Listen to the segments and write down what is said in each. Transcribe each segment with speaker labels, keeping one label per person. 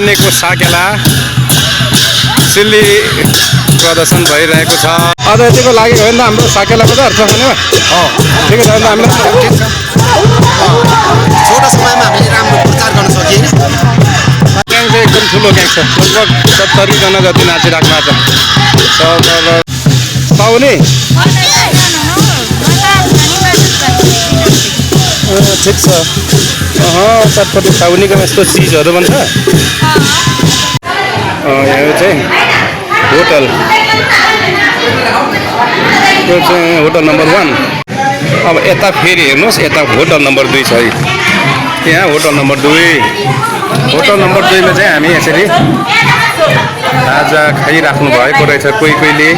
Speaker 1: मानेको साकेला सिल्ली प्रदर्शन भइरहेको छ। अझ यतिको लागि हो नि त हाम्रो साकेला बजार छ भने ठिकै छ नि त हामीलाई
Speaker 2: छोटो समयमा हामीले राम्रो प्रचार गर्न सकिएन।
Speaker 1: ग्याङ चाहिँ एकदम ठुलो ग्याङ छ, लगभग 70 जना जति नाचिराख्नु छ। पाउने ठिक छ। चटपटी साउनीकोमा यस्तो चिजहरू भन्छ। यहाँ चाहिँ होटल, यो चाहिँ होटल नम्बर 1। अब यता फेरि हेर्नुहोस्, यता होटल नम्बर 2 छ। यहाँ होटल नम्बर 2, होटल नम्बर 2 मा चाहिँ हामी यसरी खाजा खाइराख्नु भएको रहेछ कोही कोहीले।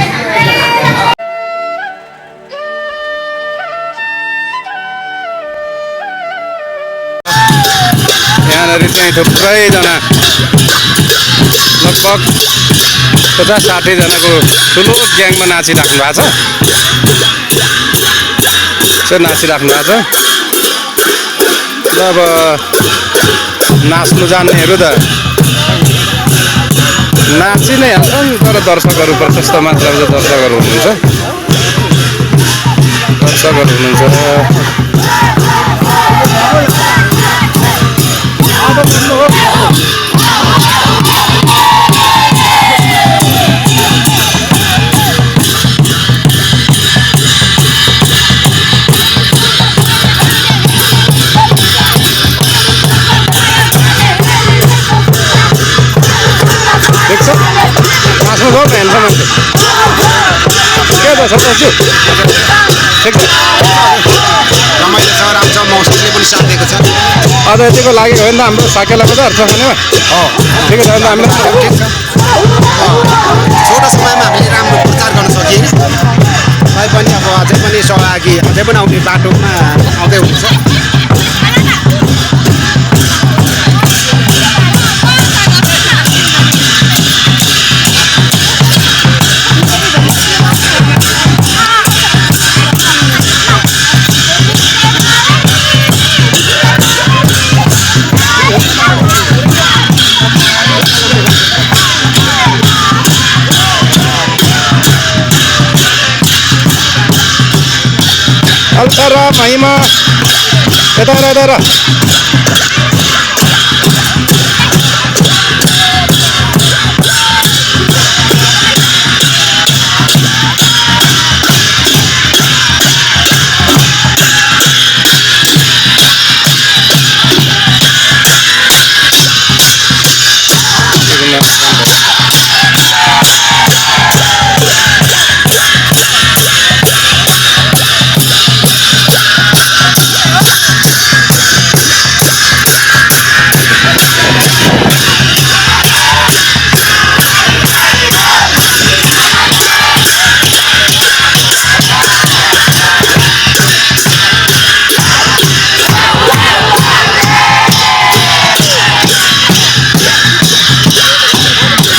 Speaker 1: यहाँनिर चाहिँ थुप्रैजना लगभग 50-60 जनाको ठुलो ग्याङमा नाचिराख्नु भएको छ। नाचिराख्नु भएको छ। अब नाच्नु जान्नेहरू त नाची नै हाल्छन्, तर दर्शकहरू प्रशस्त मात्रामा दर्शकहरू हुनुहुन्छ। नाच्नु जाऊ न हेर्छ मान्छे के त सन्तोषजी, ठिक छ,
Speaker 2: रमाइलो छ, राम्रो छ, मौसमले पनि साथ दिएको छ।
Speaker 1: अझ यतिको लागि हो नि त हाम्रो साकेला बजार छ भने ठिकै छ नि त हामीलाई
Speaker 2: छोटो समयमा हामीले राम्रो प्रचार गर्न सकिएन। तैपनि अब अझै पनि सहभागी अझै पनि आउने बाटोमा आउँदै हुनुहुन्छ।
Speaker 1: अल्तारा महिमा यता र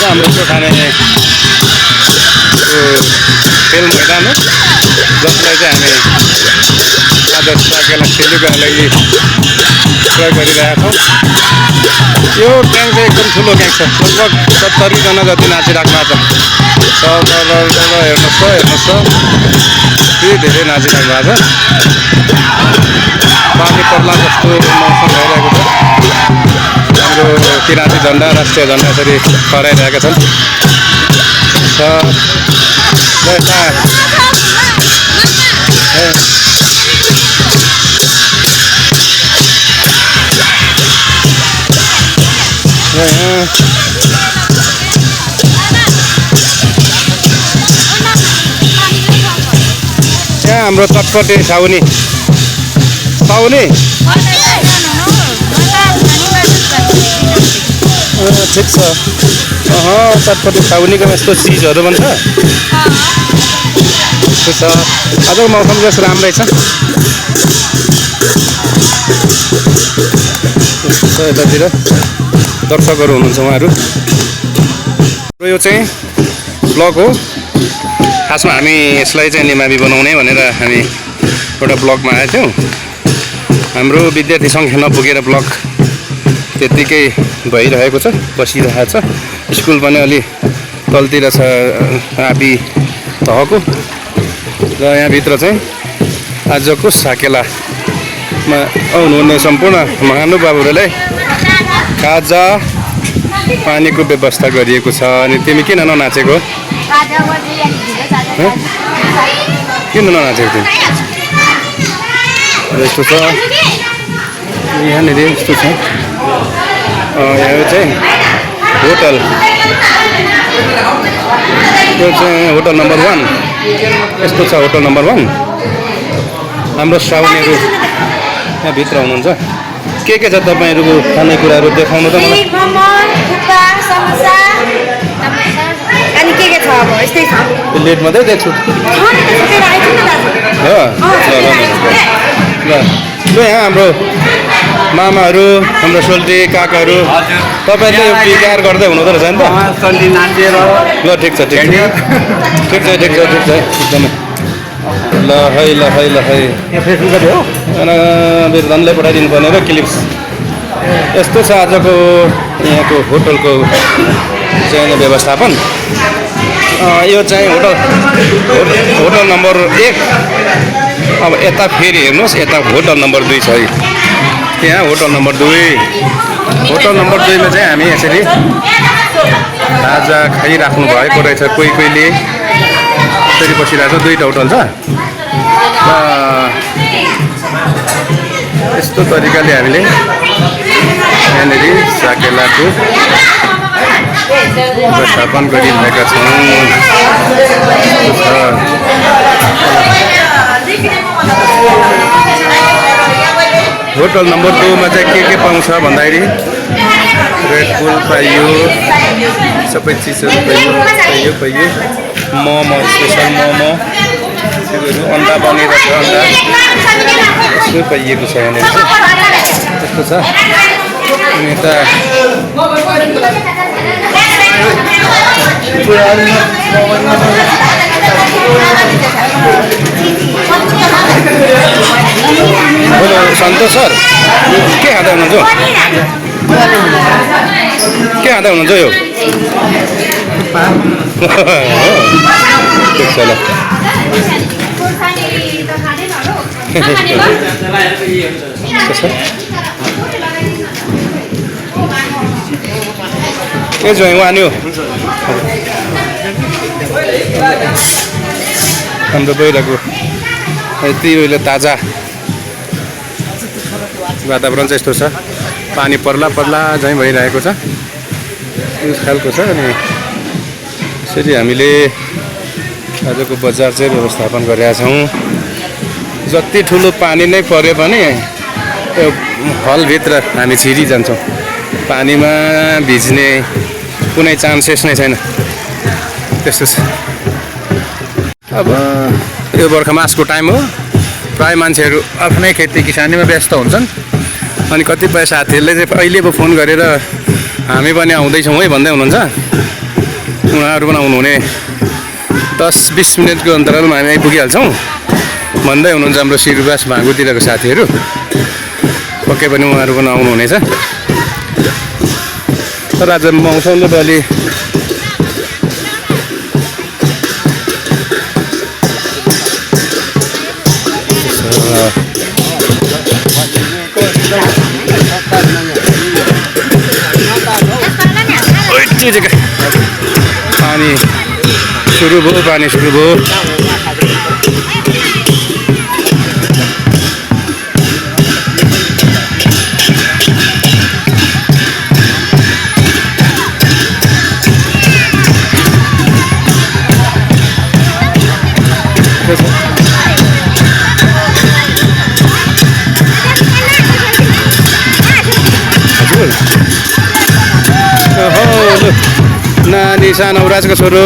Speaker 1: हाम्रो खाने खेल मैदान हो, जसलाई चाहिँ हामी आज साकेला खेल्नुको लागि प्रयोग गरिरहेका छौँ। यो ग्याङ चाहिँ एकदम ठुलो ग्याङ छ, लगभग 70 जना जति नाचिराख्नु छ। हेर्नुहोस् त फेरि धेरै नाचिराख्नु भएको छ। पानी पर्ला जस्तो मौसम भइरहेको छ। हाम्रो किराँती झन्डा, राष्ट्रिय झन्डा यसरी फहराइरहेका छन्। यहाँ हाम्रो चटपटे साउनी पाउने ठिक छ। चटपटी साउनीकोमा यस्तो चिजहरू भन्छ। ठिक छ। आजको मौसम जस राम्रै छ। यतातिर दर्शकहरू हुनुहुन्छ उहाँहरू। यो चाहिँ ब्लग हो। खासमा हामी यसलाई चाहिँ निमावि बनाउने भनेर हामी एउटा ब्लगमा आएका थियौँ। हाम्रो विद्यार्थी सङ्ख्या नपुगेर ब्लग त्यत्तिकै भइरहेको छ, बसिरहेको छ। स्कुल पनि अलि तलतिर छ आबी तहको र यहाँभित्र चाहिँ आजको साकेलामा आउनुहुने सम्पूर्ण महानुभावहरूलाई खाजा पानीको व्यवस्था गरिएको छ। अनि तिमी किन ननाचेको? किन ननाचेको तिमी? यस्तो छ यहाँनिर, यस्तो छ। यहाँ चाहिँ होटल, यो चाहिँ होटल नम्बर 1 यस्तो छ। होटल नम्बर 1 हाम्रो श्रावणीहरू यहाँभित्र हुनुहुन्छ। के छ तपाईँहरूको खानेकुराहरू देखाउनु त मलाई। प्लेट मात्रै देख्छु। ल यहाँ हाम्रो मामाहरू, हाम्रो सोल्टी काकाहरू, तपाईँले यो विकार गर्दै हुनुहुँदो रहेछ नि त। ल ठिक छ एकदमै। ल है मेरो धनलाई पठाइदिनु पर्ने र क्लिप्स। यस्तो छ आजको यहाँको होटलको चाहिँ व्यवस्थापन। यो चाहिँ होटल नम्बर 1। अब यता फेरि हेर्नुहोस्, यता होटल नम्बर 2 छ। यहाँ होटल नम्बर 2 मा चाहिँ हामी यसरी खाजा खाइराख्नु भएको रहेछ। कोहीले यसरी बसिरहेको छ। 2टा होटल छ। यस्तो तरिकाले हामीले यहाँनिर साकेलाको व्यवस्थापन गरिरहेका छौँ। होटल नम्बर 2 मा चाहिँ के पाउँछ भन्दाखेरि रेड बुल पाइयो, सबै चिजहरू पाइयो। मोमो, स्पेसल मोमो, अन्डा बनेको छ। अन्डा यस्तो पाइएको छ यहाँनिर। त्यस्तो छ। अनि यता हेलो सन्तोष सर, के खाँदै हुनुहुन्छ? यो ठिक छ। ल के जोइन वान्यो हाम्रो बहिरको यति उहिले ताजा वातावरण चाहिँ यस्तो छ। पानी पर्ला झैँ भइरहेको छ। यस खालको छ। अनि यसरी हामीले आजको बजार चाहिँ व्यवस्थापन गरेका छौँ। जति ठुलो पानी नै परे पनि त्यो हलभित्र हामी छिरिजान्छौँ। पानीमा भिज्ने कुनै चान्सेस नै छैन। त्यस्तो छ। अब यो बर्खा मासको टाइम हो। प्राय मान्छेहरू आफ्नै खेती किसानीमा व्यस्त हुन्छन्। अनि कतिपय साथीहरूले चाहिँ अहिले पो फोन गरेर हामी पनि आउँदैछौँ है भन्दै हुनुहुन्छ। उहाँहरू पनि आउनुहुने 10-20 मिनटको अन्तरालमा हामी आइपुगिहाल्छौँ भन्दै हुनुहुन्छ हाम्रो सिरुबास भाँगुतिरको साथीहरू। पक्कै पनि उहाँहरू पनि आउनुहुनेछ। तर आज मौसमले त अलि पानी सुरु भयो। नानी सानो औराजको छोरो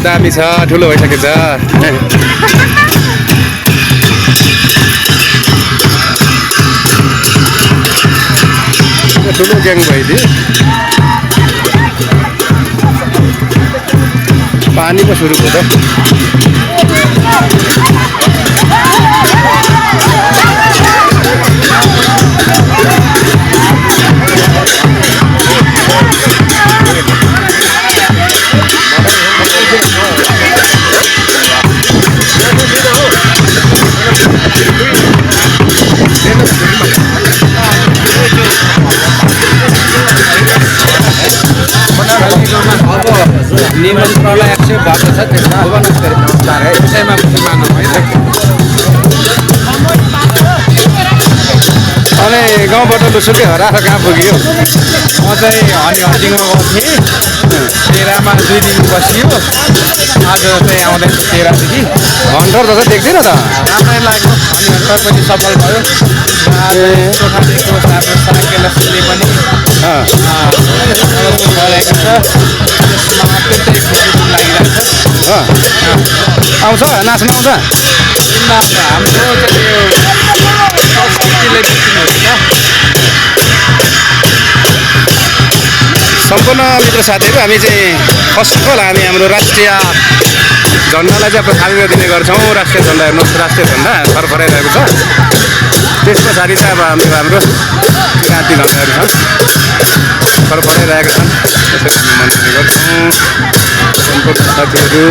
Speaker 1: दामी छ, ठुलो भइसकेको छ। ठुलो ग्याङ भइदियो। पानी पो सुरु भयो त।
Speaker 2: निमन्त्रणलाई 100 भएको छ त्यसमा नमस्कार है विषयमा पनि मानौँ होइन
Speaker 1: अनि गाउँबाट लुसुके हराएर कहाँ पुग्यो
Speaker 2: म चाहिँ हन्डिङमा गएको थिएँ तेह्रमा 2 दिन बसियो आज चाहिँ आउँदैछु 13देखि
Speaker 1: हन्टर जस्तो देख्दैन त
Speaker 2: राम्रै लाग्यो अनि हन्टर पनि सफल भयो सोखादेखिको साथमा साकेलासले पनि गरेको छ त्यसमा अत्यन्तै खुसी लागिरहेको छ
Speaker 1: आउँछ नाच्न आउँछ
Speaker 2: हाम्रो चाहिँ यो संस्कृतिले जित्नुहुन्छ
Speaker 1: सम्पूर्ण मित्र साथीहरू हामी चाहिँ फर्स्ट अफ अल हामी हाम्रो राष्ट्रिय झन्डालाई चाहिँ थालमा दिने गर्छौँ राष्ट्रिय झन्डा हेर्नुहोस् राष्ट्रिय झन्डा फरफराइरहेको छ त्यस पछाडि चाहिँ अब हाम्रो क्रान्ति झन्डाहरू छन् फरफराइरहेका छन् त्यसरी हामी मनाउने गर्छौँ सम्पूर्ण साथीहरू